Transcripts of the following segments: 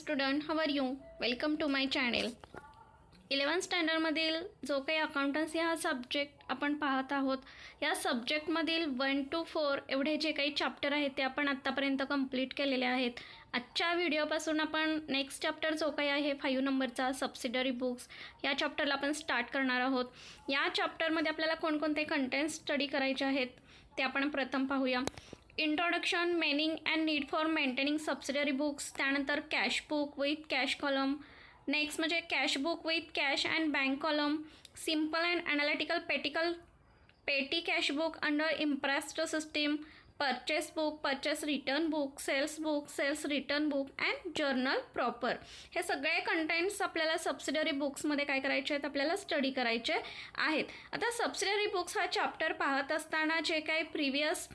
Student, how are you? Welcome to my channel. 11th स्टँडर्डमधील जो काही अकाउंटन्सी हा सब्जेक्ट आपण पाहत आहोत, या सब्जेक्टमधील 1 to 4 एवढे जे काही चॅप्टर आहेत ते आपण आत्तापर्यंत कंप्लीट केलेले आहेत. आजच्या व्हिडिओपासून आपण नेक्स्ट चॅप्टर जो काही आहे 5 नंबरचा सबसिडरी बुक्स, या चॅप्टरला आपण स्टार्ट करणार आहोत. या चॅप्टरमध्ये आपल्याला कोणकोणते कंटेंट स्टडी करायचे आहेत ते आपण प्रथम पाहूया. Introduction, meaning and need for maintaining subsidiary books, त्यानंतर cash book with cash column, next म्हणजे cash book with cash and bank column, simple and analytical petty cash book under imprest system, purchase book, purchase return book, sales return book and journal proper. हे सगळे contents आपल्याला subsidiary बुक्समध्ये काय करायचे आहेत, आपल्याला study करायचे आहेत. आता सबसिडरी बुक्स हा चॅप्टर पाहत असताना जे काही प्रिव्हियस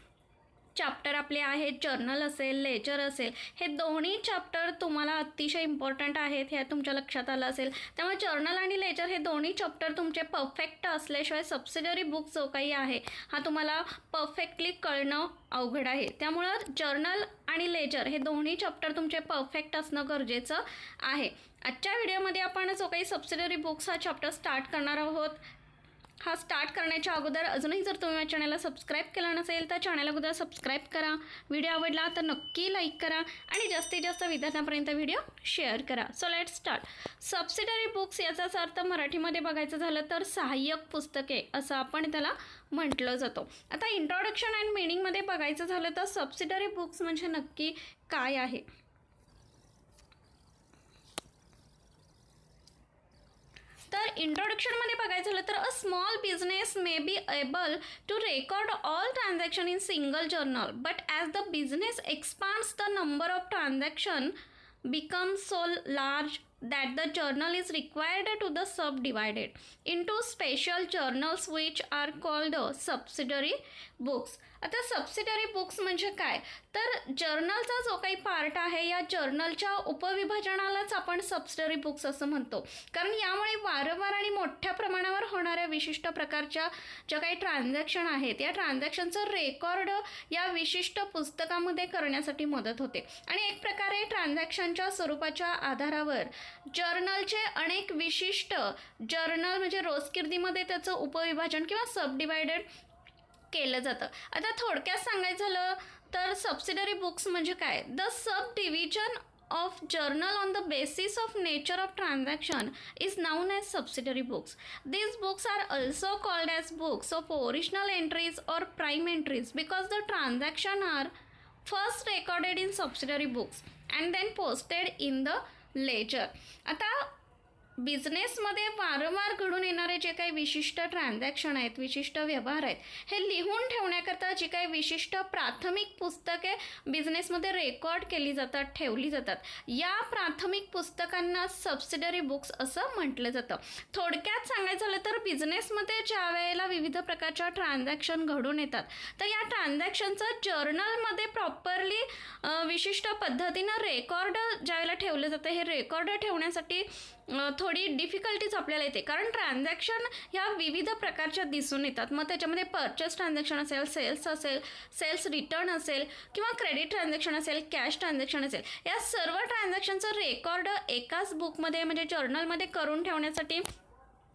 चॅप्टर आपले आहेत, जर्नल असेल, लेजर असेल, हे दोन्ही चॅप्टर तुम्हाला अतिशय इम्पॉर्टंट आहेत, हे तुमच्या लक्षात आलं असेल. त्यामुळे जर्नल आणि लेजर हे दोन्ही चॅप्टर तुमचे परफेक्ट असल्याशिवाय सबसिडरी बुक जो काही आहे हा तुम्हाला परफेक्टली कळणं अवघड आहे. त्यामुळं जर्नल आणि लेजर हे दोन्ही चॅप्टर तुमचे परफेक्ट असणं गरजेचं आहे. आजच्या व्हिडिओमध्ये आपण जो काही सबसिडरी बुक्स हा चॅप्टर स्टार्ट करणार आहोत. हा स्टार्ट करण्याच्या अगोदर अजूनही जर तुम्ही माझ्या चॅनलला सबस्क्राईब केलं नसेल तर चॅनल अगोदर सबस्क्राईब करा. व्हिडिओ आवडला तर नक्की लाईक करा आणि जास्तीत जास्त विद्यार्थ्यांपर्यंत व्हिडिओ शेअर करा. So let's start. Subsidiary books याचाच अर्थ मराठीमध्ये बघायचं झालं तर सहाय्यक पुस्तके असं आपण त्याला म्हटलं जातं. आता इंट्रोडक्शन अँड मीनिंगमध्ये बघायचं झालं तर सबसिडरी बुक्स म्हणजे नक्की काय आहे. तर इंट्रोडक्शनमध्ये बघायचं झालं तर a small business may be able to record all transaction in single journal, but as the business expands the number of transaction becomes so large that the journal is required to the subdivided into special journals which are called subsidiary books. आता subsidiary books म्हणजे काय, तर जर्नलचा जो काही part आहे या जर्नलच्या उपविभाजनालाच आपण subsidiary books असं म्हणतो. कारण यामुळे वारंवार आणि मोठ्या प्रमाणावर होणाऱ्या विशिष्ट प्रकारच्या ज्या काही ट्रान्झॅक्शन आहेत या ट्रान्झॅक्शनचं रेकॉर्ड या विशिष्ट पुस्तकामध्ये करण्यासाठी मदत होते. आणि एक प्रकारे ट्रान्झॅक्शनच्या स्वरूपाच्या आधारावर जर्नलचे अनेक विशिष्ट जर्नल म्हणजे रोजकिर्दीमध्ये त्याचं उपविभाजन किंवा सबडिवायडेड केलं जातं. आता थोडक्यात सांगायचं झालं तर सबसिडरी बुक्स म्हणजे काय, the sub division of journal on the basis of nature of transaction is known as subsidiary books. These books are also called as books of original entries or prime entries because the transaction are first recorded in subsidiary books and then posted in the ledger. आता बिझनेसमध्ये वारंवार घडून येणारे जे काही विशिष्ट transaction आहेत, विशिष्ट व्यवहार आहेत, हे लिहून ठेवण्याकरता जी काही विशिष्ट प्राथमिक पुस्तके बिझनेसमध्ये रेकॉर्ड केली जातात, ठेवली जातात, या प्राथमिक पुस्तकांना सबसिडरी बुक्स असं म्हटलं जातं. थोडक्यात सांगायचं झालं तर बिझनेसमध्ये ज्या वेळेला विविध प्रकारच्या ट्रान्झॅक्शन घडून येतात तर या ट्रान्झॅक्शनचं जर्नलमध्ये प्रॉपरली विशिष्ट पद्धतीनं रेकॉर्ड ज्यावेळेला ठेवलं जातं, हे रेकॉर्ड ठेवण्यासाठी थोडी डिफिकल्टीज आपल्याला येते. कारण ट्रान्झॅक्शन ह्या विविध प्रकारच्या दिसून येतात. मग त्याच्यामध्ये परचेस ट्रान्झॅक्शन असेल, सेल्स रिटर्न असेल किंवा क्रेडिट ट्रान्झॅक्शन असेल, कॅश ट्रान्झॅक्शन असेल, या सर्व ट्रान्झॅक्शनचं रेकॉर्ड एकाच बुकमध्ये म्हणजे जर्नलमध्ये करून ठेवण्यासाठी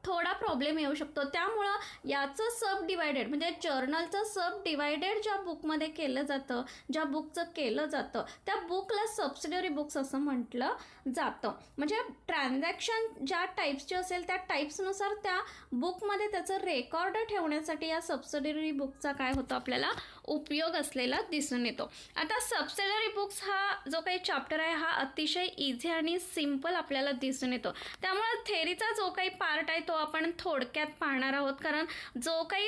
थोडा प्रॉब्लेम येऊ शकतो. त्यामुळं याचं सब डिवायडेड म्हणजे जर्नलचं सब डिवायडेड ज्या बुकमध्ये केलं जातं, ज्या बुकचं केलं जातं त्या बुकला सबसिडरी बुक्स असं म्हटलं जातं. म्हणजे ट्रान्झॅक्शन ज्या टाईप्सचे असेल त्या टाईप्सनुसार त्या बुकमध्ये त्याचं रेकॉर्ड ठेवण्यासाठी या सबसिडरी बुकचा काय होतो, आपल्याला उपयोग असलेला दिसून येतो. आता सबसिडरी बुक्स हा जो काही चॅप्टर आहे हा अतिशय इझी आणि सिम्पल आपल्याला दिसून येतो. त्यामुळे थेरीचा जो काही पार्ट आहे तो आपण थोडक्यात पाहणार आहोत. कारण जो काही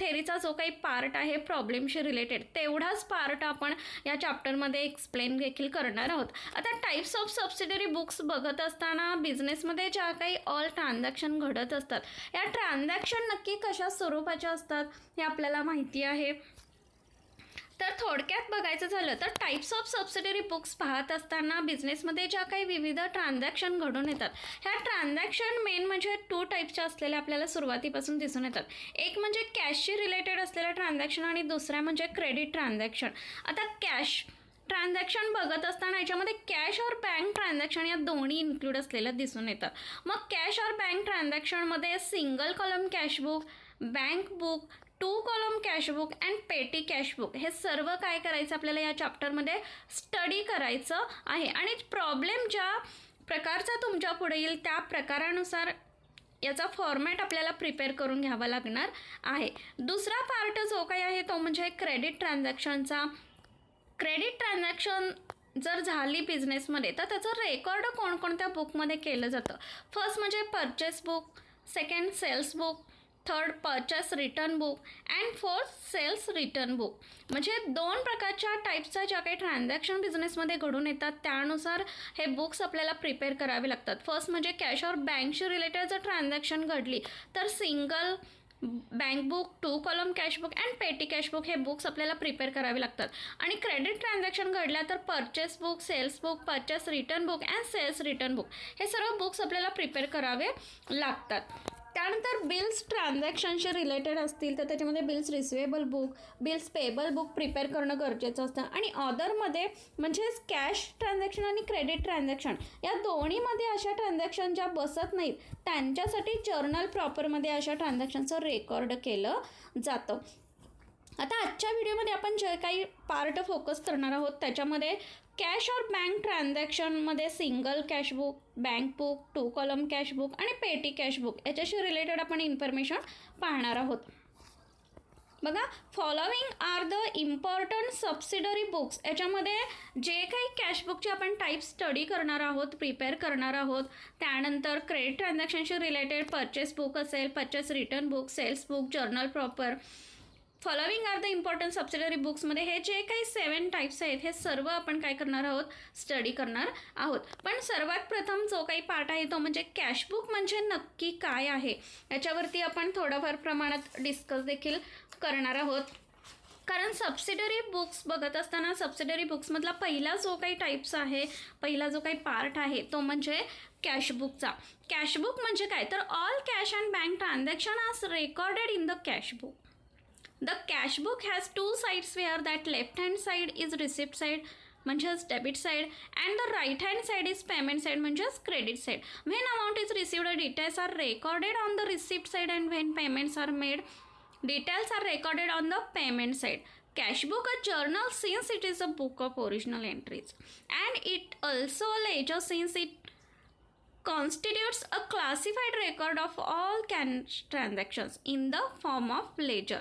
थेरीचा जो काही पार्ट आहे प्रॉब्लेमशी रिलेटेड तेवढाच पार्ट आपण या चॅप्टरमध्ये एक्सप्लेन देखील करणार आहोत. आता टाईप्स ऑफ सबसिडरी बुक्स बघत असताना बिझनेसमध्ये ज्या काही ऑल ट्रान्झॅक्शन घडत असतात या ट्रान्झॅक्शन नक्की कशा स्वरूपाच्या असतात हे आपल्याला माहिती आहे. तर थोडक्यात बघायचं झालं तर टाईप्स ऑफ सबसिडरी बुक्स पाहत असताना बिझनेसमध्ये ज्या काही विविध ट्रान्झॅक्शन घडून येतात ह्या ट्रान्झॅक्शन मेन म्हणजे 2 टाईपच्या असलेल्या आपल्याला सुरुवातीपासून दिसून येतात. एक म्हणजे कॅशशी रिलेटेड असलेलं ट्रान्झॅक्शन आणि दुसरा म्हणजे क्रेडिट ट्रान्झॅक्शन. आता ट्रान्झॅक्शन बघत असताना याच्यामध्ये कॅश और बँक ट्रान्झॅक्शन या दोन्ही इन्क्लूड असलेलं दिसून येतं. मग कॅश और बँक ट्रान्झॅक्शनमध्ये single column cashbook, bank book, 2 column cashbook and petty cashbook हे सर्व काय करायचं आपल्याला या चॅप्टरमध्ये स्टडी करायचं आहे. आणि प्रॉब्लेम ज्या प्रकारचा तुमच्या पुढे येईल त्या प्रकारानुसार याचा फॉर्मॅट आपल्याला प्रिपेअर करून घ्यावा लागणार आहे. दुसरा पार्ट जो काही आहे तो म्हणजे क्रेडिट ट्रान्झॅक्शनचा. क्रेडिट ट्रान्झॅक्शन जर झाली बिझनेसमध्ये तर त्याचं रेकॉर्ड कोणकोणत्या बुकमध्ये केलं जातं. फर्स्ट म्हणजे purchase book, second sales book, third purchase return book and fourth sales return book. म्हणजे 2 प्रकारच्या टाईप्सच्या ज्या काही ट्रान्झॅक्शन बिझनेसमध्ये घडून येतात त्यानुसार हे बुक्स आपल्याला प्रिपेअर करावे लागतात. फर्स्ट म्हणजे कॅश और बँकशी रिलेटेड जर ट्रान्झॅक्शन घडली तर single bank book, 2 column cashbook and petty cashbook हे बुक्स आपल्याला प्रिपेअर करावे लागतात. आणि क्रेडिट ट्रान्झॅक्शन घडल्या तर purchase book, sales book, purchase return book and sales return book हे सर्व बुक्स आपल्याला प्रिपेअर करावे लागतात. त्यानंतर बिल्स ट्रान्झॅक्शनशी रिलेटेड असतील तर त्याच्यामध्ये bills receivable book, bills payable book prepare करणं गरजेचं असतं. आणि ऑदरमध्ये म्हणजेच कॅश ट्रान्झॅक्शन आणि क्रेडिट ट्रान्झॅक्शन या दोन्हीमध्ये अशा ट्रान्झॅक्शन ज्या बसत नाहीत त्यांच्यासाठी जर्नल प्रॉपरमध्ये अशा ट्रान्झॅक्शनचं रेकॉर्ड केलं जातं. आता आजच्या व्हिडिओमध्ये आपण जे काही पार्ट फोकस करणार आहोत त्याच्यामध्ये कॅश और बँक ट्रान्झॅक्शनमध्ये single cashbook, bank book, 2 column cashbook आणि पेटी कॅशबुक याच्याशी रिलेटेड आपण इन्फॉर्मेशन पाहणार आहोत. बघा, following are the important subsidiary books. याच्यामध्ये जे काही कॅशबुकचे आपण टाईप स्टडी करणार आहोत, प्रिपेअर करणार आहोत. त्यानंतर क्रेडिट ट्रान्झॅक्शनशी रिलेटेड परचेस बुक असेल, purchase return book, sales book, journal proper. Following are the important subsidiary बुक्समध्ये हे जे काही 7 टाईप्स आहेत हे सर्व आपण काय करणार आहोत, स्टडी करणार आहोत. पण सर्वात प्रथम जो काही पार्ट आहे तो म्हणजे कॅशबुक म्हणजे नक्की काय आहे याच्यावरती आपण थोडंफार प्रमाणात डिस्कस देखील करणार आहोत. कारण सबसिडरी बुक्स बघत असताना सबसिडरी बुक्समधला पहिला जो काही टाईप्स आहे, पहिला जो काही पार्ट आहे तो म्हणजे कॅशबुकचा. कॅशबुक म्हणजे काय तर all cash and bank transaction are recorded in the cashbook. The cash book has 2 sides where that left hand side is receipt side म्हणजेच debit side and the right hand side is payment side म्हणजेच credit side. When amount is received details are recorded on the receipt side and when payments are made details are recorded on the payment side. Cash book a journal since it is a book of original entries and it also a ledger since it constitutes a classified record of all cash transactions in the form of ledger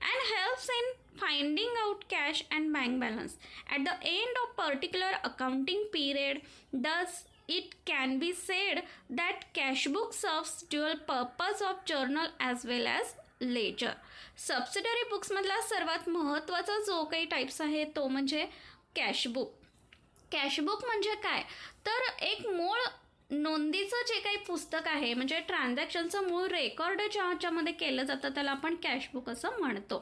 and helps in finding out cash and bank balance at the end of particular accounting period. Thus it can be said that cash book serves dual purpose of journal as well as ledger. Subsidiary बुक्समधला सर्वात महत्त्वाचा जो काही types आहे तो म्हणजे cashbook. Cashbook म्हणजे काय तर एक मूळ नोंदीचं जे काही पुस्तक आहे म्हणजे ट्रान्झॅक्शनचं मूळ रेकॉर्ड ज्याच्यामध्ये केलं जातं त्याला आपण कॅशबुक असं म्हणतो.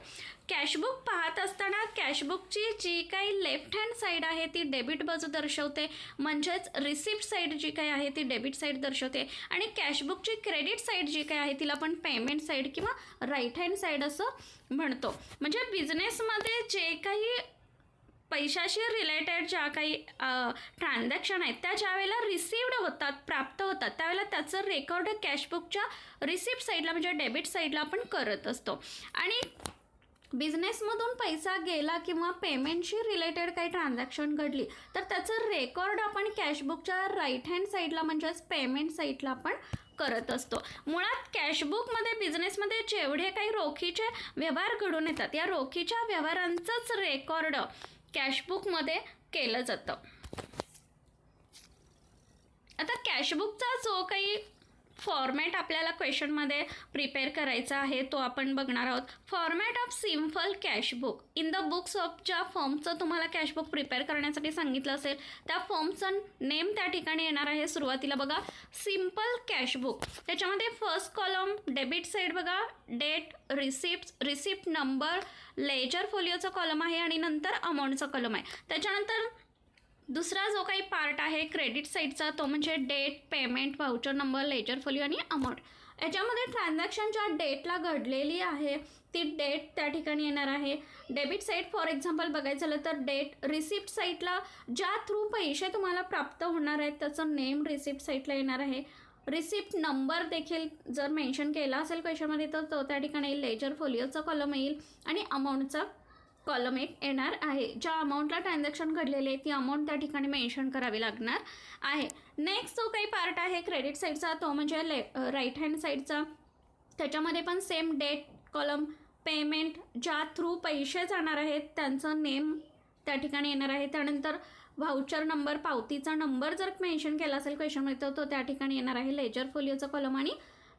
कॅशबुक पाहत असताना कॅशबुकची जी काही लेफ्ट हँड साईड आहे ती डेबिट बाजू दर्शवते म्हणजेच रिसिप्ट साईड जी काही आहे ती डेबिट साईड दर्शवते आणि कॅशबुकची क्रेडिट साईड जी काही आहे तिला आपण पेमेंट साईड किंवा राईट हँड साईड असं म्हणतो. म्हणजे बिझनेसमध्ये जे काही पैशाशी रिलेटेड ज्या काही ट्रान्झॅक्शन आहेत त्या ज्यावेळेला रिसिव्ड होतात, प्राप्त होतात त्यावेळेला त्याचं रेकॉर्ड कॅशबुकच्या रिसिप्ट साईडला म्हणजे डेबिट साईडला आपण करत असतो. आणि बिझनेसमधून पैसा गेला किंवा पेमेंटशी रिलेटेड काही ट्रान्झॅक्शन घडली तर त्याचं रेकॉर्ड आपण कॅशबुकच्या राईट हँड साईडला म्हणजेच पेमेंट साईडला आपण करत असतो. मुळात कॅशबुकमध्ये बिझनेसमध्ये जेवढे काही रोखीचे व्यवहार घडून येतात या रोखीच्या व्यवहारांचंच रेकॉर्ड कॅशबुकमध्ये केलं जातं. आता कॅशबुकचा जो काही फॉर्मॅट आपल्याला क्वेश्चनमध्ये प्रिपेअर करायचा आहे तो आपण बघणार आहोत. Format of simple cashbook in the books of ज्या फॉर्मचं तुम्हाला कॅशबुक प्रिपेअर करण्यासाठी सांगितलं असेल त्या फॉर्मचं नेम त्या ठिकाणी येणार आहे. सुरुवातीला बघा सिम्पल कॅशबुक, त्याच्यामध्ये फर्स्ट कॉलम डेबिट साईड बघा डेट, रिसिप्ट नंबर, लेजर फोलिओचा कॉलम आहे आणि नंतर अमाऊंटचा कॉलम आहे. त्याच्यानंतर दुसरा जो काही पार्ट आहे क्रेडिट साईडचा तो म्हणजे date, payment, voucher number, ledger folio आणि अमाऊंट. याच्यामध्ये ट्रान्झॅक्शन ज्या डेटला घडलेली आहे ती डेट त्या ठिकाणी येणार आहे. डेबिट साईड फॉर एक्झाम्पल बघायचं झालं तर डेट. रिसिप्ट साईडला ज्या थ्रू पैसे तुम्हाला प्राप्त होणार आहेत त्याचं नेम रिसिप्ट साईडला येणार आहे. रिसिप्ट नंबर देखील जर मेन्शन केला असेल क्वेश्चनमध्ये तर तो त्या ठिकाणी लेजर फोलिओचा कॉलम येईल आणि अमाऊंटचा कॉलम एक येणार आहे. ज्या अमाऊंटला ट्रान्झॅक्शन घडलेले आहे ती अमाऊंट त्या ठिकाणी मेन्शन करावी लागणार आहे. नेक्स्ट जो काही पार्ट आहे क्रेडिट साईडचा तो म्हणजे राईट हँड साईडचा. त्याच्यामध्ये पण सेम डेट कॉलम, पेमेंट, ज्या थ्रू पैसे जाणार आहेत त्यांचं नेम त्या ठिकाणी येणार आहे. त्यानंतर व्हाउचर नंबर, पावतीचा नंबर जर मेन्शन केला असेल क्वेश्चनमध्ये तर तो त्या ठिकाणी येणार आहे लेजर फोलिओचा कॉलम आणि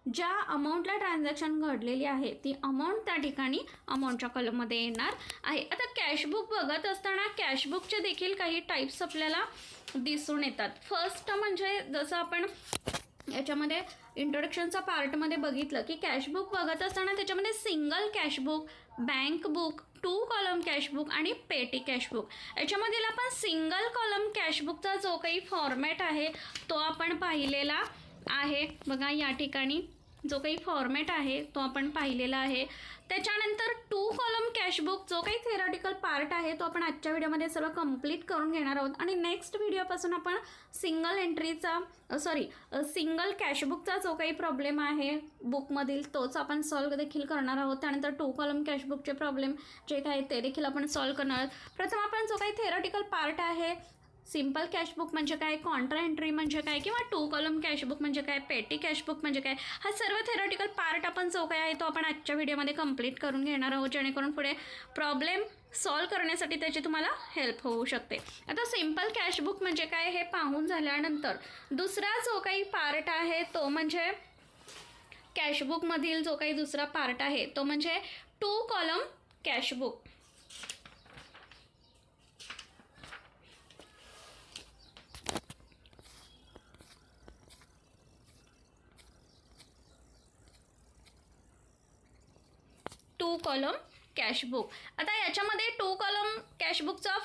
ज्या अमाऊंटला ट्रान्झॅक्शन घडलेली आहे ती अमाऊंट त्या ठिकाणी अमाऊंटच्या कॉलममध्ये येणार आहे. आता कॅशबुक बघत असताना कॅशबुकचे देखील काही टाईप्स आपल्याला दिसून येतात. फर्स्ट म्हणजे जसं आपण याच्यामध्ये इंट्रोडक्शनचा पार्टमध्ये बघितलं की कॅशबुक बघत असताना त्याच्यामध्ये single cashbook, bank book, 2 column cashbook आणि पेटी कॅशबुक. याच्यामधील आपण सिंगल कॉलम कॅशबुकचा जो काही फॉर्मॅट आहे तो आपण पाहिलेला आहे. बघा या ठिकाणी जो काही फॉर्मॅट आहे तो आपण पाहिलेला आहे. त्याच्यानंतर 2 कॉलम कॅशबुक जो काही थेरॉटिकल पार्ट आहे तो आपण आजच्या व्हिडिओमध्ये सर्व कंप्लीट करून घेणार आहोत आणि नेक्स्ट व्हिडिओपासून आपण सिंगल कॅशबुकचा जो काही प्रॉब्लेम आहे बुकमधील तोच आपण सॉल्व देखील करणार आहोत. त्यानंतर 2 कॉलम कॅशबुकचे प्रॉब्लेम जे काही ते देखील आपण सॉल्व करणार आहोत. प्रथम आपण जो काही थेरॉटिकल पार्ट आहे सिंपल कॅशबुक म्हणजे काय, कॉन्ट्रा एंट्री म्हणजे काय किंवा 2 कॉलम कॅशबुक म्हणजे काय, पेटी कॅशबुक म्हणजे काय, हा सर्व थेरॉटिकल पार्ट आपण जो काय आहे तो आपण आजच्या व्हिडिओमध्ये कंप्लीट करून घेणार आहोत जेणेकरून पुढे प्रॉब्लेम सॉल्व करण्यासाठी त्याची तुम्हाला हेल्प होऊ शकते. आता सिंपल कॅशबुक म्हणजे काय हे पाहून झाल्यानंतर दुसरा जो काही पार्ट आहे तो म्हणजे कॅशबुकमधील जो काही दुसरा पार्ट आहे तो म्हणजे 2 कॉलम कॅशबुक. Column cashbook. आता याच्यामध्ये 2 कॉलम कॅशबुकचा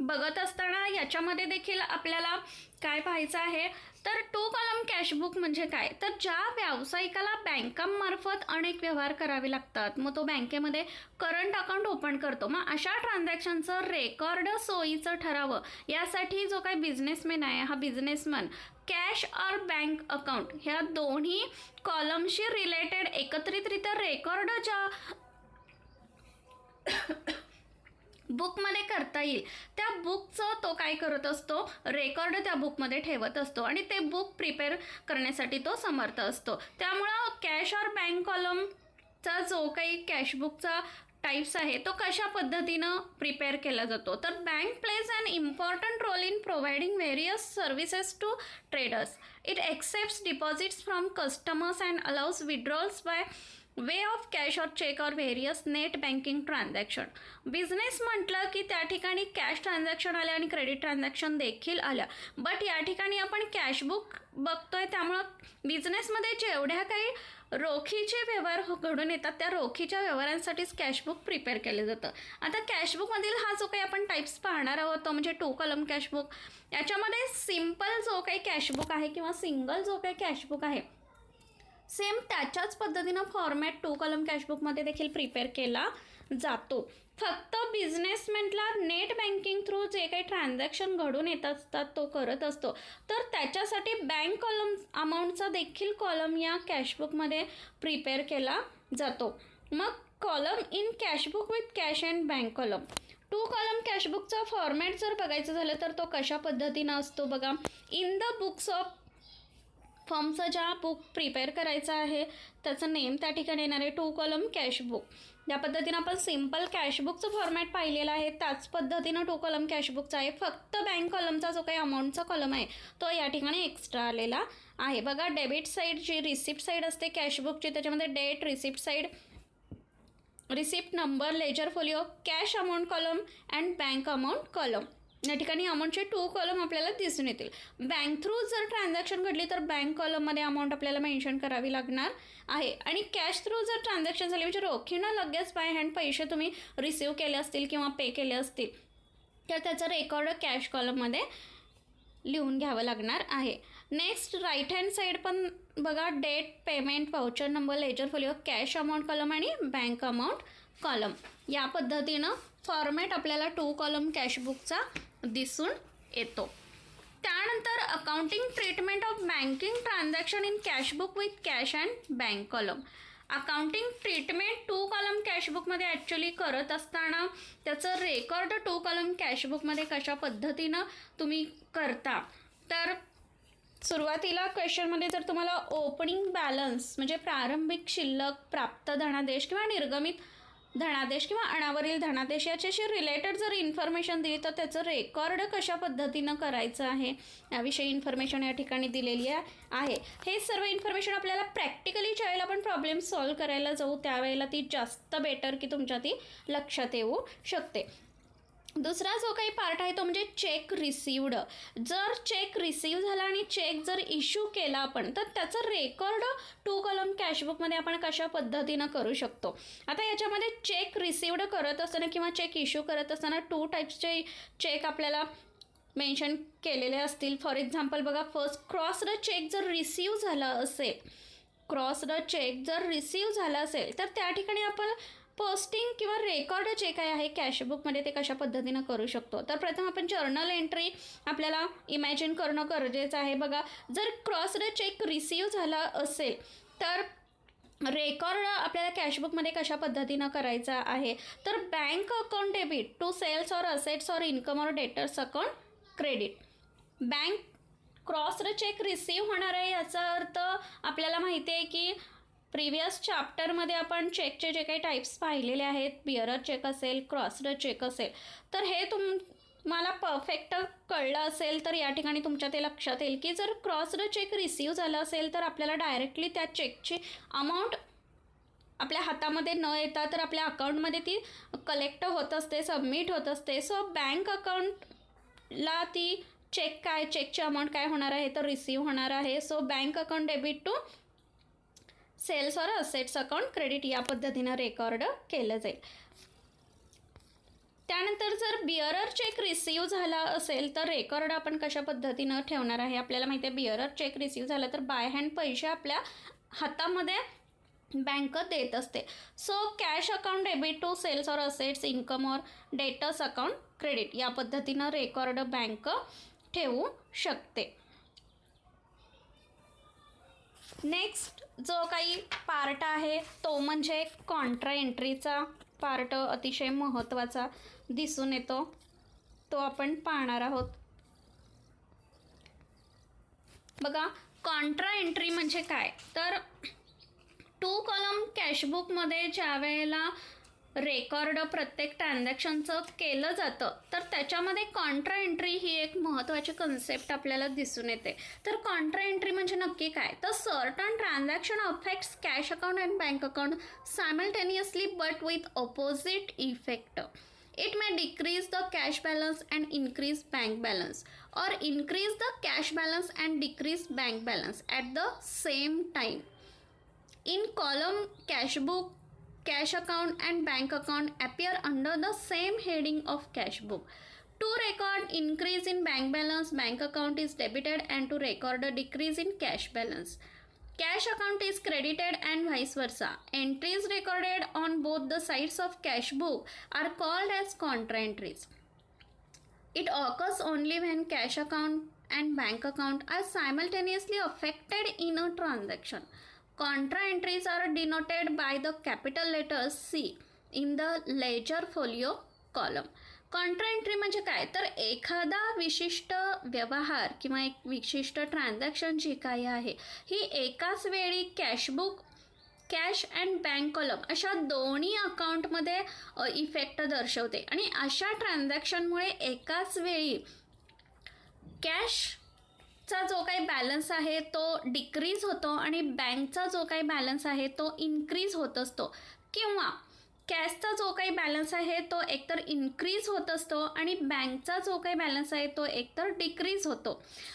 बघत असताना याच्यामध्ये देखील आपल्याला काय पाहायचं आहे तर 2 कॉलम कॅशबुक म्हणजे काय तर ज्या व्यावसायिकाला बँकांमार्फत अनेक व्यवहार करावे लागतात मग तो बँकेमध्ये करंट अकाउंट ओपन करतो मग अशा ट्रान्झॅक्शनचं रेकॉर्ड सोयीचं ठरावं यासाठी जो काही बिझनेसमॅन आहे हा बिझनेसमॅन कॅश और बँक अकाउंट ह्या दोन्ही कॉलमशी रिलेटेड एकत्रितरित्या रेकॉर्ड ज्या बुकमध्ये करता येईल त्या बुकचं तो काय करत असतो रेकॉर्ड त्या बुकमध्ये ठेवत असतो आणि ते बुक प्रिपेअर करण्यासाठी तो समर्थ असतो. त्यामुळं कॅश और बँक कॉलमचा जो काही कॅशबुकचा टाइप्स आहे तो कशा पद्धतीनं प्रिपेअर केला जातो तर bank plays an important role in providing various services to traders. It accepts deposits from customers and allows withdrawals by way of cash or cheque or various net banking transaction. Business म्हटलं की त्या ठिकाणी cash transaction आल्या आणि credit transaction देखील आल्या but या ठिकाणी आपण कॅशबुक बघतोय त्यामुळं बिझनेसमध्ये जेवढ्या काही रोखीचे व्यवहार घडून येतात त्या रोखीच्या व्यवहारांसाठीच कॅशबुक प्रिपेअर केलं जातं. आता कॅशबुकमधील हा जो काही आपण टाईप्स पाहणार आहोत तो म्हणजे 2 कॉलम कॅशबुक. याच्यामध्ये सिम्पल जो काही कॅशबुक आहे किंवा सिंगल जो काही कॅशबुक आहे सेम त्याच्याच पद्धतीनं फॉर्मॅट 2 कॉलम कॅशबुकमध्ये देखील प्रिपेअर केला जातो. फक्त बिझनेसमॅनला नेट बँकिंग थ्रू जे काही ट्रान्झॅक्शन घडून येत असतात तो करत असतो तर त्याच्यासाठी बँक कॉलम अमाऊंटचा देखील कॉलम या कॅशबुकमध्ये प्रिपेअर केला जातो. मग column in cashbook with cash and bank column. 2 column कॅशबुकचा फॉर्मॅट जर बघायचं झालं तर तो कशा पद्धतीनं असतो बघा. इन द बुक्स ऑफ फॉर्मचा ज्या बुक प्रिपेअर करायचा आहे त्याचं नेम त्या ठिकाणी येणार आहे 2 कॉलम कॅशबुक. या पद्धतीनं आपण सिम्पल कॅशबुकचं फॉर्मॅट पाहिलेला आहे त्याच पद्धतीनं 2 कॉलम कॅशबुकचा आहे. फक्त बँक कॉलमचा जो काही अमाऊंटचा कॉलम आहे तो या ठिकाणी एक्स्ट्रा आलेला आहे. बघा डेबिट साईड जी रिसिप्ट साईड असते कॅशबुकची त्याच्यामध्ये date, receipt side, receipt number, ledger folio, cash amount column and bank amount column. या ठिकाणी अमाऊंटचे 2 कॉलम आपल्याला दिसून येतील. बँक थ्रू जर ट्रान्झॅक्शन घडली तर बँक कॉलममध्ये अमाऊंट आपल्याला मेन्शन करावी लागणार आहे आणि कॅश थ्रू जर ट्रान्झॅक्शन झाली म्हणजे रोखीनं लगेच बाय हँड पैसे तुम्ही रिसीव केले असतील किंवा पे केले असतील तर त्याचं रेकॉर्ड कॅश कॉलममध्ये लिहून घ्यावं लागणार आहे. नेक्स्ट राईट हँड साईड पण बघा date, payment, voucher number, ledger folio, cash amount column आणि बँक अमाऊंट कॉलम या पद्धतीनं फॉर्मॅट आपल्याला 2 कॉलम कॅशबुकचा दिसून येतो. त्यानंतर accounting treatment of banking transaction in cashbook with cash and bank column. Accounting treatment 2 column कॅशबुकमध्ये ॲक्च्युली करत असताना त्याचं रेकॉर्ड 2 कॉलम कॅशबुकमध्ये कशा पद्धतीनं तुम्ही करता. तर सुरुवातीला क्वेश्चनमध्ये जर तुम्हाला ओपनिंग बॅलन्स म्हणजे प्रारंभिक शिल्लक, प्राप्त धनादेश किंवा निर्गमित धनादेश किंवा अनावरील धनादेश याच्याशी रिलेटेड जर इन्फॉर्मेशन दिली तर त्याचं रेकॉर्ड कशा पद्धतीनं करायचं आहे याविषयी इन्फॉर्मेशन या ठिकाणी दिलेली आहे. हे सर्व इन्फॉर्मेशन आपल्याला प्रॅक्टिकली ज्यावेळेला आपण प्रॉब्लेम सॉल्व करायला जाऊ त्यावेळेला ती जास्त बेटर की तुमच्या ती लक्षात येऊ शकते. दुसरा जो काही पार्ट आहे तो म्हणजे चेक रिसिव्ड. जर चेक रिसीव्ह झाला आणि चेक जर इश्यू केला आपण तर त्याचं रेकॉर्ड 2 कॉलम कॅशबुकमध्ये आपण कशा पद्धतीनं करू शकतो. आता याच्यामध्ये चेक रिसिव्ड करत असताना किंवा चेक इश्यू करत असताना 2 टाईप्सचे चेक आपल्याला मेन्शन केलेले असतील. फॉर एक्झाम्पल बघा, फर्स्ट क्रॉस्ड चेक जर रिसीव्ह झाला असेल, क्रॉस्ड चेक जर रिसीव्ह झाला असेल तर त्या ठिकाणी आपण पोस्टिंग किंवा रेकॉर्ड जे काय आहे कॅशबुकमध्ये ते कशा पद्धतीनं करू शकतो. तर प्रथम आपण जर्नल एंट्री आपल्याला इमॅजिन करणं गरजेचं आहे. बघा, जर क्रॉस्ड चेक रिसीव्ह झाला असेल तर रेकॉर्ड आपल्याला कॅशबुकमध्ये कशा पद्धतीनं करायचा आहे. तर bank account debit to sales or assets or income or debtors account credit. Bank crossed cheque receive होणार आहे याचा अर्थ आपल्याला माहिती आहे की प्रिव्हियस चॅप्टरमध्ये आपण चेकचे जे काही टाईप्स पाहिलेले आहेत, बिअरर चेक असेल, क्रॉस्ड चेक असेल, तर हे तुम्हाला परफेक्ट कळलं असेल तर या ठिकाणी तुमच्या ते लक्षात येईल की जर क्रॉस्ड चेक रिसीव्ह झाला असेल तर आपल्याला डायरेक्टली त्या चेकची अमाऊंट आपल्या हातामध्ये न येता तर आपल्या अकाउंटमध्ये ती कलेक्ट होत असते, सबमिट होत असते. सो बँक अकाउंटला ती चेकची अमाऊंट काय होणार आहे तर रिसीव्ह होणार आहे. So bank account debit to sales or assets account credit या पद्धतीनं रेकॉर्ड केलं जाईल. त्यानंतर जर बिअरर चेक रिसीव्ह झाला असेल तर रेकॉर्ड आपण कशा पद्धतीनं ठेवणार आहे. आपल्याला माहिती आहे बिअरर चेक रिसीव्ह झाला तर बाय हँड पैसे आपल्या हातामध्ये बँक देत असते. So cash account debit to sales or assets income or debtors account credit या पद्धतीनं रेकॉर्ड बँक ठेवू शकते. नेक्स्ट जो काही पार्ट आहे तो म्हणजे कॉन्ट्रा एंट्रीचा पार्ट अतिशय महत्त्वाचा दिसून येतो, तो आपण पाहणार आहोत. बघा, कॉन्ट्रा एंट्री म्हणजे काय तर 2 कॉलम कॅशबुकमध्ये ज्या वेळेला रेकॉर्ड प्रत्येक ट्रान्झॅक्शनचं केलं जातं तर त्याच्यामध्ये कॉन्ट्रा एंट्री ही एक महत्त्वाची कन्सेप्ट आपल्याला दिसून येते. तर कॉन्ट्रा एंट्री म्हणजे नक्की काय तर certain transaction affects cash account and bank account simultaneously but with opposite effect. It may decrease the cash balance and increase bank balance, or increase the cash balance and decrease bank balance at the same time. In column cash book, cash account and bank account appear under the same heading of cash book. To record increase in bank balance, bank account is debited, and to record a decrease in cash balance, cash account is credited, and vice versa. Entries recorded on both the sides of cash book are called as contra entries. It occurs only when cash account and bank account are simultaneously affected in a transaction. Contra entries are denoted by the capital letter C in the ledger folio column. Contra entry म्हणजे काय तर एखादा विशिष्ट व्यवहार किंवा एक विशिष्ट transaction जी काही आहे ही एकाच वेळी cashbook, cash and bank column अशा दोन्ही अकाउंटमध्ये इफेक्ट दर्शवते. आणि अशा ट्रान्झॅक्शनमुळे एकाच वेळी कॅशचा जो काही बॅलन्स आहे तो डिक्रीज होतो आणि बँकचा जो काही बॅलन्स आहे तो इन्क्रीज होत असतो, किंवा कॅशचा जो काही बॅलन्स आहे तो एकतर इन्क्रीज होत असतो आणि बँकचा जो काही बॅलन्स आहे तो एकतर डिक्रीज होतो.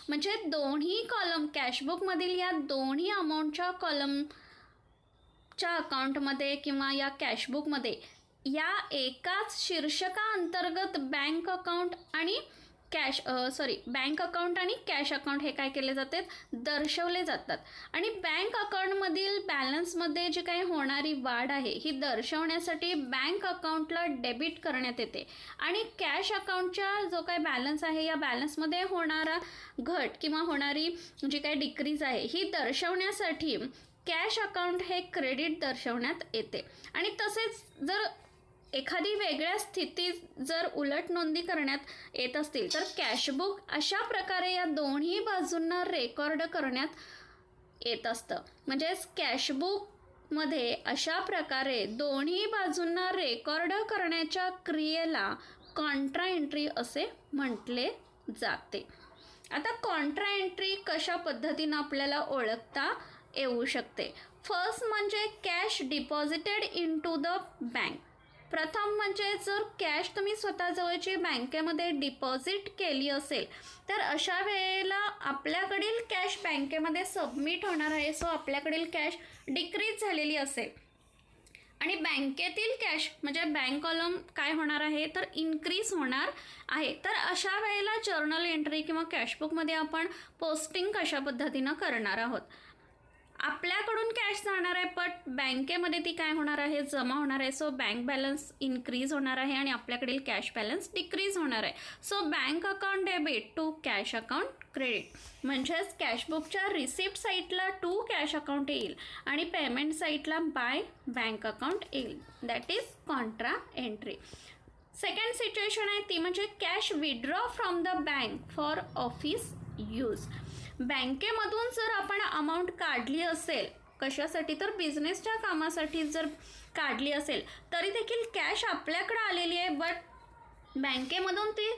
म्हणजे दोन्ही कॉलम कॅशबुकमधील या दोन्ही अमाऊंटच्या कॉलमच्या अकाउंटमध्ये किंवा या कॅशबुकमध्ये या एकाच शीर्षकाअंतर्गत बँक अकाउंट आणि बँक अकाउंट आणि कॅश अकाउंट हे काय केले जातात, दर्शवले जातात. आणि बँक अकाउंटमधील बॅलन्समध्ये जी काही होणारी वाढ आहे ही दर्शवण्यासाठी बँक अकाउंटला डेबिट करण्यात येते. आणि कॅश अकाउंटच्या जो काही बॅलन्स आहे या बॅलन्समध्ये होणारा घट किंवा होणारी जी काही डिक्रीज आहे ही दर्शवण्यासाठी कॅश अकाउंट हे क्रेडिट दर्शवण्यात येते. आणि तसेच जर एखादी वेगळ्या स्थितीत जर उलट नोंदी करण्यात येत असतील तर कॅशबुक अशा प्रकारे या दोन्ही बाजूंना रेकॉर्ड करण्यात येत असतं. म्हणजेच कॅशबुकमध्ये अशा प्रकारे दोन्ही बाजूंना रेकॉर्ड करण्याच्या क्रियेला कॉन्ट्रा एंट्री असे म्हटले जाते. आता कॉन्ट्रा एंट्री कशा पद्धतीनं आपल्याला ओळखता येऊ शकते. फर्स्ट म्हणजे cash deposited into the bank. प्रथम म्हणजे जर कॅश तुम्ही स्वतःजवळची बँकेमध्ये डिपॉझिट केली असेल तर अशा वेळेला आपल्याकडील कॅश बँकेमध्ये सबमिट होणार आहे. सो आपल्याकडील कॅश डिक्रीज झालेली असेल आणि बँकेतील कॅश म्हणजे बँक कॉलम काय होणार आहे तर इन्क्रीज होणार आहे. तर अशा वेळेला जर्नल एंट्री किंवा कॅशबुकमध्ये आपण पोस्टिंग कशा पद्धतीनं करणार आहोत. आपल्याकडून कॅश जाणार आहे बट बँकेमध्ये ती काय होणार आहे, जमा होणार आहे. सो बँक बॅलन्स इन्क्रीज होणार आहे आणि आपल्याकडील कॅश बॅलन्स डिक्रीज होणार आहे. So bank account debit to cash account credit. म्हणजेच कॅशबुकच्या रिसिप्ट साईटला टू कॅश अकाउंट येईल आणि पेमेंट साईटला बाय बँक अकाउंट येईल. That is contra entry. Second situation आहे ती म्हणजे cash withdraw from the bank for office use. बँकेमधून जर आपण अमाऊंट काढली असेल कशासाठी तर बिझनेसच्या कामासाठी जर काढली असेल तरी देखील कॅश आपल्याकडे आलेली आहे बट बँकेमधून ती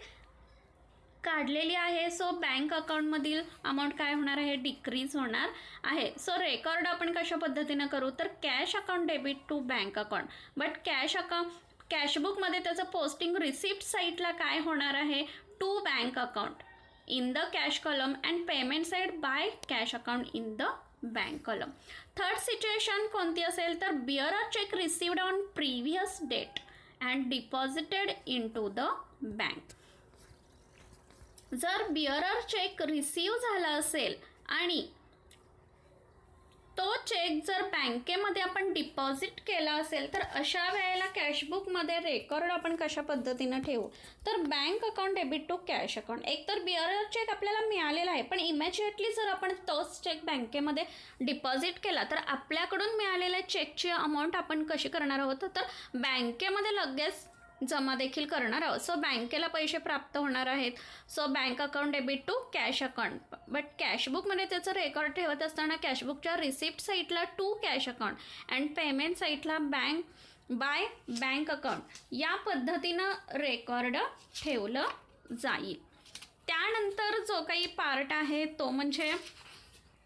काढलेली आहे. सो बँक अकाउंटमधील अमाऊंट काय होणार आहे, डिक्रीज होणार आहे. सो रेकॉर्ड आपण कशा पद्धतीनं करू तर cash account debit to bank account. But कॅशबुकमध्ये त्याचं पोस्टिंग रिसिप्ट साईटला काय होणार आहे, to bank account in the cash column and payment side by cash account in the bank column. Third situation कोणती असेल तर bearer check received on previous date and deposited into the bank. जर bearer check receive झाला असेल आणि तो check जर बँकेमध्ये आपण डिपॉझिट केला असेल तर अशा वेळेला कॅशबुकमध्ये रेकॉर्ड आपण कशा पद्धतीनं ठेवू तर bank account debit to cash account. एकतर बिअरर चेक आपल्याला मिळालेला आहे पण इमॅजिएटली जर आपण तोच चेक बँकेमध्ये डिपॉझिट केला तर आपल्याकडून मिळालेल्या चेकची अमाऊंट आपण कशी करणार आहोत तर बँकेमध्ये लगेच जमा देखील करणार आहोत. सो बँकेला पैसे प्राप्त होणार आहेत. So bank account debit to cash account. But कॅशबुकमध्ये त्याचं रेकॉर्ड ठेवत असताना कॅशबुकच्या रिसिप्ट साईटला to cash account and payment साईटला बाय बँक अकाउंट या पद्धतीनं रेकॉर्ड ठेवलं जाईल. त्यानंतर जो काही पार्ट आहे तो म्हणजे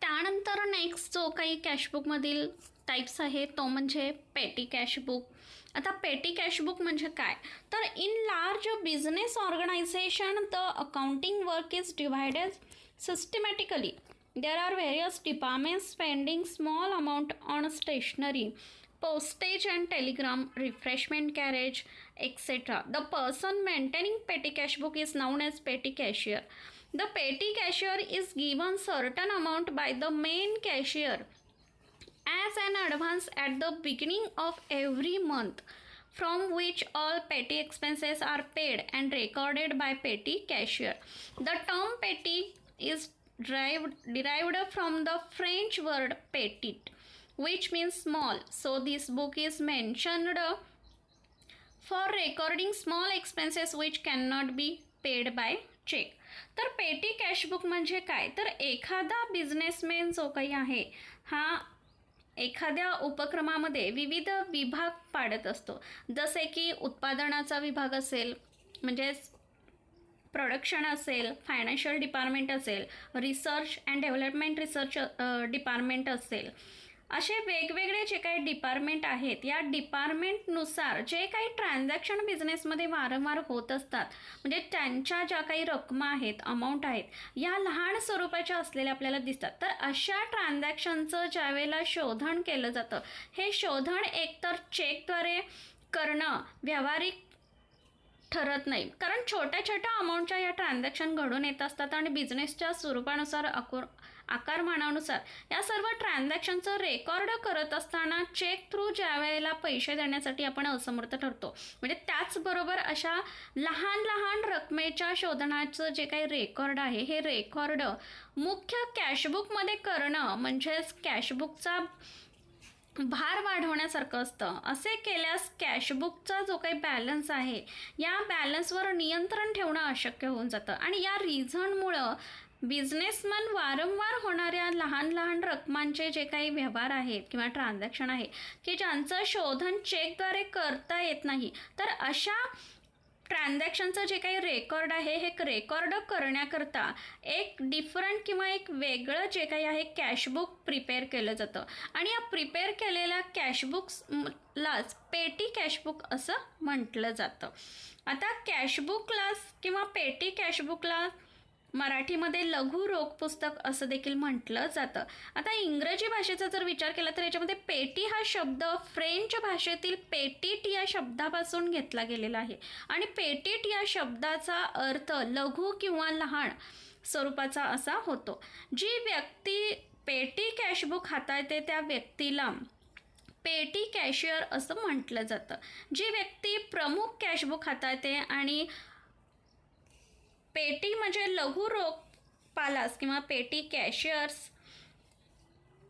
त्यानंतर नेक्स्ट जो काही कॅशबुकमधील टाईप्स आहे तो म्हणजे पेटी कॅशबुक. आता पेटी कॅशबुक म्हणजे काय तर in large business organisation the accounting work is divided systematically. There are various departments spending small amount on stationery, postage and telegram, refreshment carriage, etc. The person maintaining petty cash book is known as petty cashier. The petty cashier is given certain amount by the main cashier as an advance at the beginning of every month, from which all petty expenses are paid and recorded by petty cashier. The term petty is derived from the French word petit, which means small. So this book is mentioned for recording small expenses which cannot be paid by check. तर पेटी cashbook म्हणजे काय तर एखादा businessman जो काही आहे हा एखाद्या उपक्रमामध्ये विविध विभाग पाडत असतो. जसे की उत्पादनाचा विभाग असेल म्हणजेच प्रोडक्शन असेल, फायनान्शियल डिपार्टमेंट असेल, research and development research department असेल. असे वेगवेगळे जे काही डिपार्टमेंट आहेत या डिपार्टमेंटनुसार जे काही ट्रान्झॅक्शन बिझनेसमध्ये वारंवार होत असतात म्हणजे त्यांच्या ज्या काही रकमा आहेत, अमाऊंट आहेत या लहान स्वरूपाच्या असलेल्या आपल्याला दिसतात. तर अशा ट्रान्झॅक्शनचं ज्यावेळेला शोधन केलं जातं हे शोधन एकतर चेकद्वारे करणं व्यावहारिक ठरत नाही, कारण छोट्या छोट्या अमाऊंटच्या या ट्रान्झॅक्शन घडून येत असतात आणि बिझनेसच्या स्वरूपानुसार आकारमानानुसार या सर्व ट्रान्झॅक्शनचं रेकॉर्ड करत असताना चेक थ्रू ज्या वेळेला पैसे देण्यासाठी आपण असमर्थ ठरतो, म्हणजे त्याचबरोबर अशा लहान लहान रकमेच्या शोधनाचं जे काही रेकॉर्ड आहे हे रेकॉर्ड मुख्य कॅशबुकमध्ये करणं म्हणजेच कॅशबुकचा भार वाढवण्यासारखं असतं. असे केल्यास कॅशबुकचा जो काही बॅलन्स आहे या बॅलन्सवर नियंत्रण ठेवणं अशक्य होऊन जातं आणि या रिझनमुळं बिझनेसमॅन वारंवार होणाऱ्या लहान लहान रकमांचे जे काही व्यवहार आहेत किंवा ट्रान्झॅक्शन आहे की ज्यांचं शोधन चेकद्वारे करता येत नाही, तर अशा ट्रान्झॅक्शनचं जे काही रेकॉर्ड आहे हे रेकॉर्ड करण्याकरता एक डिफरंट किंवा एक वेगळं जे काही आहे कॅशबुक प्रिपेअर केलं जातं आणि या प्रिपेअर केलेल्या कॅशबुक्सलाच पेटी कॅशबुक असं म्हटलं जातं. आता कॅशबुकलाच किंवा पेटी कॅशबुकला मराठीमध्ये लघु रोख पुस्तक असं देखील म्हटलं जातं. आता इंग्रजी भाषेचा जर विचार केला तर याच्यामध्ये पेटी हा शब्द फ्रेंच भाषेतील पेटिट या शब्दापासून घेतला गेलेला आहे आणि पेटिट या शब्दाचा अर्थ लघु किंवा लहान स्वरूपाचा असा होतो. जी व्यक्ती पेटी कॅशबुक हाताळते त्या व्यक्तीला पेटी कॅशियर असं म्हटलं जातं. जी व्यक्ती प्रमुख कॅशबुक हाताळते आणि पेटी म्हणजे लघु रोख पालास किंवा पेटी कॅशियर्स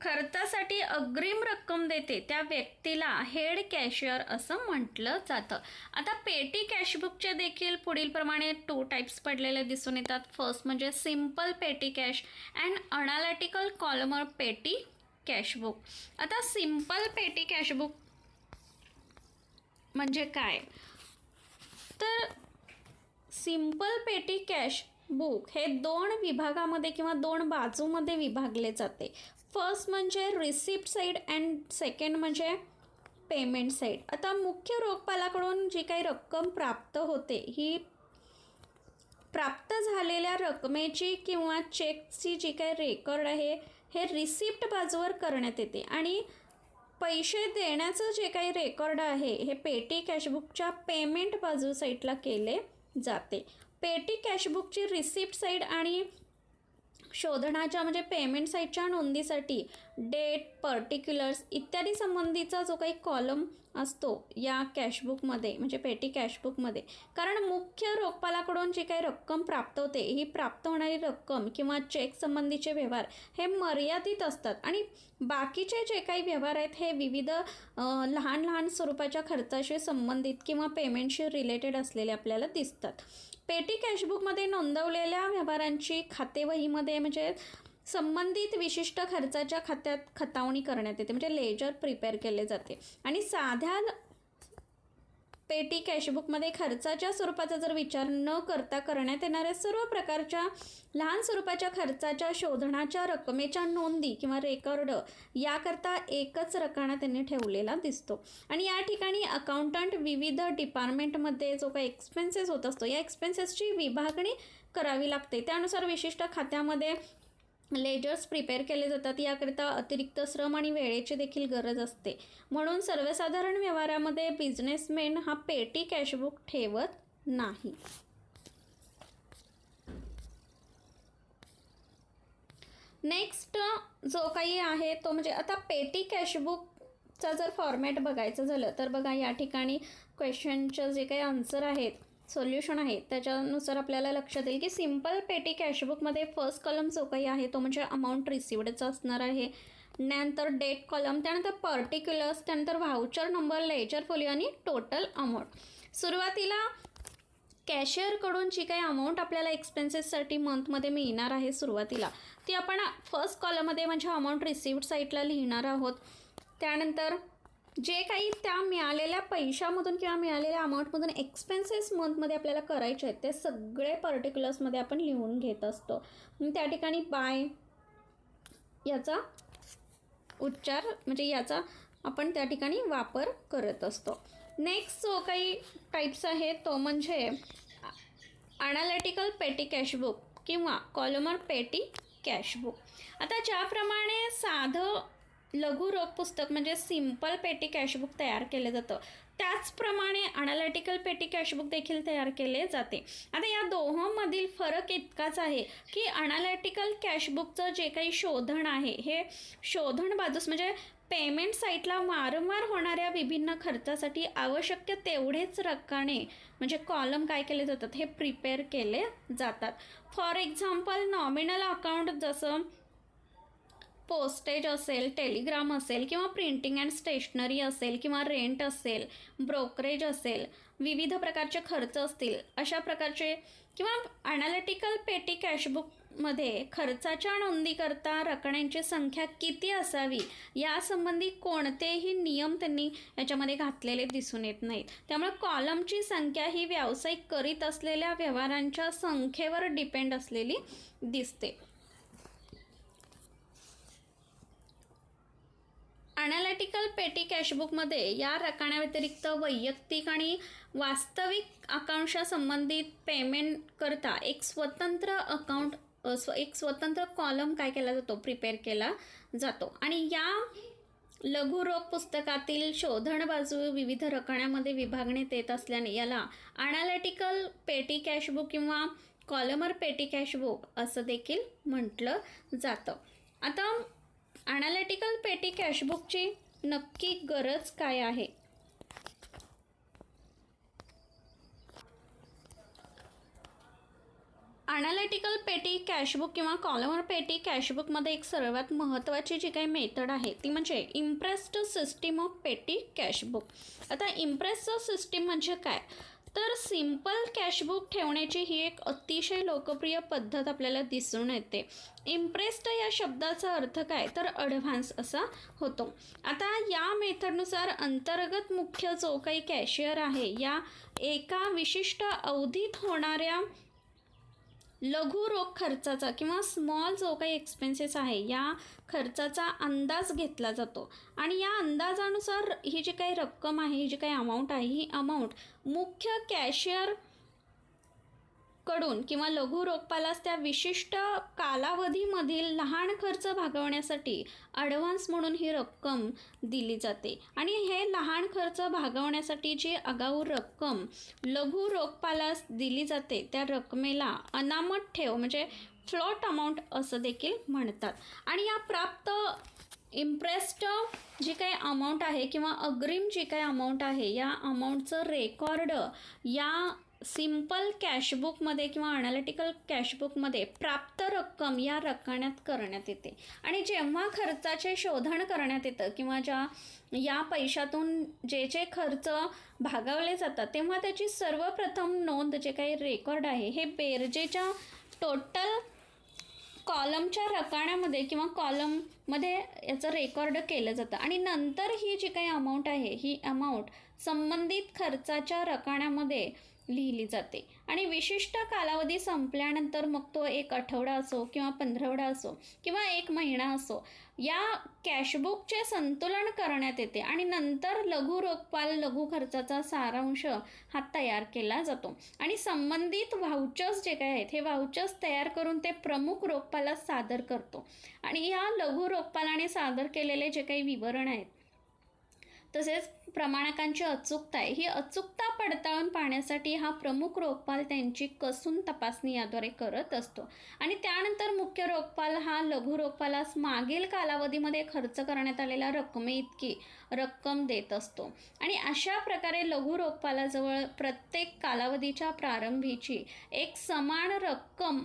खर्चासाठी अग्रिम रक्कम देते त्या व्यक्तीला हेड कॅशियर असं म्हटलं जातं. आता पेटी कॅशबुकचे देखील पुढील प्रमाणे 2 टाईप्स पडलेले दिसून येतात. फर्स्ट म्हणजे सिम्पल पेटी कॅश अँड अनालिटिकल कॉलमर पेटी कॅशबुक. आता सिम्पल पेटी कॅशबुक म्हणजे काय, तर सिम्पल पेटी कॅश बुक हे 2 विभागामध्ये किंवा 2 बाजूमध्ये विभागले जाते. फर्स्ट म्हणजे रिसिप्ट साईड अँड सेकंड म्हणजे पेमेंट साईड. आता मुख्य रोखपालाकडून जी काही रक्कम प्राप्त होते ही प्राप्त झालेल्या रकमेची किंवा चेकची जी काही रेकॉर्ड आहे हे रिसिप्ट बाजूवर करण्यात येते आणि पैसे देण्याचं जे काही रेकॉर्ड आहे हे पेटी कॅशबुकच्या पेमेंट बाजू साईडला केले जाते. पेटी कॅशबुकची रिसिप्ट साईड आणि शोधनाच्या म्हणजे पेमेंट साईडच्या नोंदीसाठी डेट, पर्टिक्युलर्स इत्यादी संबंधीचा जो काही कॉलम असतो या कॅशबुकमध्ये म्हणजे पेटी कॅशबुकमध्ये, कारण मुख्य रोखपालाकडून जी काही रक्कम प्राप्त होते ही प्राप्त होणारी रक्कम किंवा चेक संबंधीचे व्यवहार हे मर्यादित असतात आणि बाकीचे जे काही व्यवहार आहेत हे विविध लहान लहान स्वरूपाच्या खर्चाशी संबंधित किंवा पेमेंटशी रिलेटेड असलेले आपल्याला दिसतात. पेटी कॅशबुकमध्ये नोंदवलेल्या व्यवहारांची खातेवहीमध्ये म्हणजे संबंधित विशिष्ट खर्चाच्या खात्यात खतावणी करण्यात येते म्हणजे लेजर प्रिपेअर केले जाते आणि साध्या पेटी कॅशबुकमध्ये खर्चाच्या स्वरूपाचा जर विचार न करता करण्यात येणाऱ्या सर्व प्रकारच्या लहान स्वरूपाच्या खर्चाच्या शोधनाच्या रकमेच्या नोंदी किंवा रेकॉर्ड याकरता एकच रकाना त्यांनी ठेवलेला दिसतो आणि या ठिकाणी अकाउंटंट विविध डिपार्टमेंटमध्ये जो काही एक्सपेन्सेस होत असतो या एक्सपेन्सेसची विभागणी करावी लागते. त्यानुसार विशिष्ट खात्यामध्ये लेजर्स प्रिपेअर केले जातात. याकरिता अतिरिक्त श्रम आणि वेळेची देखील गरज असते. म्हणून सर्वसाधारण व्यवहारामध्ये बिझनेसमॅन हा पेटी कॅशबुक ठेवत नाही. नेक्स्ट जो काही आहे तो म्हणजे आता पेटी कॅशबुकचा जर फॉर्मॅट बघायचं झालं तर बघा या ठिकाणी क्वेश्चनचं जे काही आन्सर आहेत सोल्युशन आहे त्याच्यानुसार आपल्याला लक्षात येईल की सिम्पल पेटी कॅशबुकमध्ये फर्स्ट कॉलम जो काही आहे तो म्हणजे अमाऊंट रिसिव्डचा असणार आहे. नंतर डेट कॉलम, त्यानंतर पर्टिक्युलर्स, त्यानंतर व्हाउचर नंबर, लेजर फोलिओ आणि टोटल अमाऊंट. सुरुवातीला कॅशियरकडून जी काही अमाऊंट आपल्याला एक्सपेन्सेससाठी मंथमध्ये मिळणार आहे सुरुवातीला ती आपण फर्स्ट कॉलममध्ये म्हणजे अमाऊंट रिसिव्ड साईडला लिहिणार आहोत. त्यानंतर जे काही त्या मिळालेल्या पैशामधून किंवा मिळालेल्या अमाऊंटमधून एक्सपेन्सेस मंथमध्ये आपल्याला करायचे आहेत ते सगळे पर्टिक्युलर्समध्ये आपण लिहून घेत असतो. त्या ठिकाणी बाय याचा उच्चार म्हणजे याचा आपण त्या ठिकाणी वापर करत असतो. नेक्स्ट जो काही टाईप्स आहे तो म्हणजे ॲनालिटिकल पेटी कॅशबुक किंवा कॉलमर पेटी कॅशबुक. आता ज्याप्रमाणे साधं लघु रोख पुस्तक म्हणजे सिम्पल पेटी कॅशबुक तयार केलं जातं. त्याचप्रमाणे अनालिटिकल पेटी कॅशबुक देखील तयार केले जाते. आता या दोहोंमधील फरक इतकाच आहे की अनालिटिकल कॅशबुकचं जे काही शोधन आहे हे शोधन बाजूस म्हणजे पेमेंट साईटला वारंवार होणाऱ्या विभिन्न खर्चासाठी आवश्यक तेवढेच रकाने म्हणजे कॉलम काय केले जातात हे प्रिपेअर केले जातात. फॉर एक्झाम्पल नॉमिनल अकाउंट जसं पोस्टेज असेल, टेलिग्राम असेल किंवा प्रिंटिंग अँड स्टेशनरी असेल किंवा रेंट असेल, ब्रोकरेज असेल, विविध प्रकारचे खर्च असतील अशा प्रकारचे किंवा अनालिटिकल पेटी कॅशबुकमध्ये खर्चाच्या नोंदीकरता रकण्यांची संख्या किती असावी यासंबंधी कोणतेही नियम त्यांनी याच्यामध्ये घातलेले दिसून येत नाहीत. त्यामुळे कॉलमची संख्या ही व्यावसायिक करीत असलेल्या व्यवहारांच्या संख्येवर डिपेंड असलेली दिसते. अनालिटिकल पेटी कॅशबुकमध्ये या रकान्याव्यतिरिक्त वैयक्तिक आणि वास्तविक अकाउंटच्या संबंधित पेमेंट करता एक स्वतंत्र कॉलम काय केला जातो प्रिपेअर केला जातो. आणि या लघु रोख पुस्तकातील शोधन बाजू विविध रकान्यामध्ये विभागण्यात येत असल्याने याला अनालिटिकल पेटी कॅशबुक किंवा कॉलमर पेटी कॅशबुक असं देखील म्हटलं जातं. आता अनालिटिकल पेटी कॅशबुकची नक्की गरज काय आहे? अनालिटिकल पेटी कॅशबुक किंवा कॉलमर पेटी कॅशबुकमध्ये एक सर्वात महत्त्वाची जी काही मेथड आहे ती म्हणजे इम्प्रेस्ड सिस्टीम ऑफ पेटी कॅशबुक. आता इम्प्रेस्ड सिस्टीम म्हणजे काय तर सिम्पल कॅशबुक ठेवण्याची ही एक अतिशय लोकप्रिय पद्धत आपल्याला दिसून येते. इम्प्रेस्ड या शब्दाचा अर्थ काय तर ॲडव्हान्स असा होतो. आता या मेथडनुसार अंतर्गत मुख्य जो काही कॅशियर आहे या एका विशिष्ट अवधीत होणाऱ्या लघु रोख खर्चाचा किंवा स्मॉल जो काही एक्सपेन्सेस आहे या खर्चाचा अंदाज घेतला जातो. आणि या अंदाजानुसार ही जी काही रक्कम आहे ही जी काही अमाऊंट आहे ही अमाऊंट मुख्य कॅशियर कडून किंवा लघु रोखपालास त्या विशिष्ट कालावधीमधील लहान खर्च भागवण्यासाठी ॲडव्हान्स म्हणून ही रक्कम दिली जाते. आणि हे लहान खर्च भागवण्यासाठी जी आगाऊ रक्कम लघु रोखपालास दिली जाते त्या रकमेला अनामत ठेव म्हणजे फ्लोट अमाऊंट असं देखील म्हणतात. आणि या प्राप्त इम्प्रेस्ड जी काही अमाऊंट आहे किंवा अग्रिम जी काही अमाऊंट आहे या अमाऊंटचं रेकॉर्ड या सिम्पल कॅशबुकमध्ये किंवा अनालिटिकल कॅशबुकमध्ये प्राप्त रक्कम या रकान्यात करण्यात येते. आणि जेव्हा खर्चाचे शोधन करण्यात येतं किंवा या पैशातून जे जे खर्च भागवले जातात तेव्हा त्याची सर्वप्रथम नोंद जे काही रेकॉर्ड आहे हे बेरजेच्या टोटल कॉलमच्या रकान्यामध्ये किंवा कॉलममध्ये याचं रेकॉर्ड केलं जातं. आणि नंतर ही जी काही अमाऊंट आहे ही अमाऊंट संबंधित खर्चाच्या रकान्यामध्ये लिहिली जाते. आणि विशिष्ट कालावधी संपल्यानंतर मग तो एक आठवडा असो किंवा 15 असो किंवा 1 महिना असो या कॅशबुकचे संतुलन करण्यात येते. आणि नंतर लघु रोखपाल लघु खर्चाचा सारांश हा तयार केला जातो. आणि संबंधित व्हाउचर्स जे काही आहेत हे व्हाउचर्स तयार करून ते प्रमुख रोखपालास सादर करतो. आणि या लघु रोखपालाने सादर केलेले जे काही विवरण आहेत तसेच प्रमाणकांची अचूकता आहे ही अचूकता पडताळून पाहण्यासाठी हा प्रमुख रोखपाल त्यांची कसून तपासणी याद्वारे करत असतो. आणि त्यानंतर मुख्य रोखपाल हा लघु रोखपालास मागील कालावधीमध्ये खर्च करण्यात आलेल्या रकमेइतकी रक्कम देत असतो. आणि अशा प्रकारे लघु रोखपालाजवळ प्रत्येक कालावधीच्या प्रारंभीची एक समान रक्कम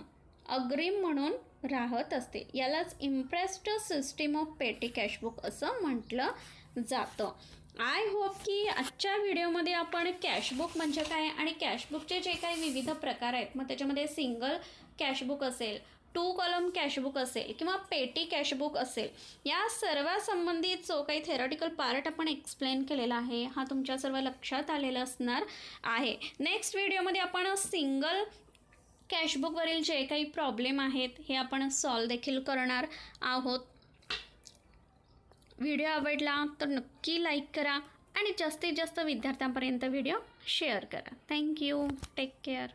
अग्रिम म्हणून राहत असते. यालाच इम्प्रेस्ड सिस्टीम ऑफ पेटी कॅशबुक असं म्हटलं जातं. आय होप की आजच्या व्हिडिओमध्ये आपण कॅशबुक म्हणजे काय आणि कॅशबुकचे जे काही विविध प्रकार आहेत मग त्याच्यामध्ये सिंगल कॅशबुक असेल 2 कॉलम कॅशबुक असेल किंवा पेटी कॅशबुक असेल या सर्वांसंबंधित जो काही थेरॉटिकल पार्ट आपण एक्सप्लेन केलेला आहे हा तुमच्या सर्व लक्षात आलेला असणार आहे. नेक्स्ट व्हिडिओमध्ये आपण सिंगल कॅशबुकवरील जे काही प्रॉब्लेम आहेत हे आपण सॉल्व देखील करणार आहोत. व्हिडिओ आवडला तर नक्की लाईक करा आणि जास्तीत जास्त विद्यार्थ्यांपर्यंत व्हिडिओ शेअर करा. थँक्यू. Take care.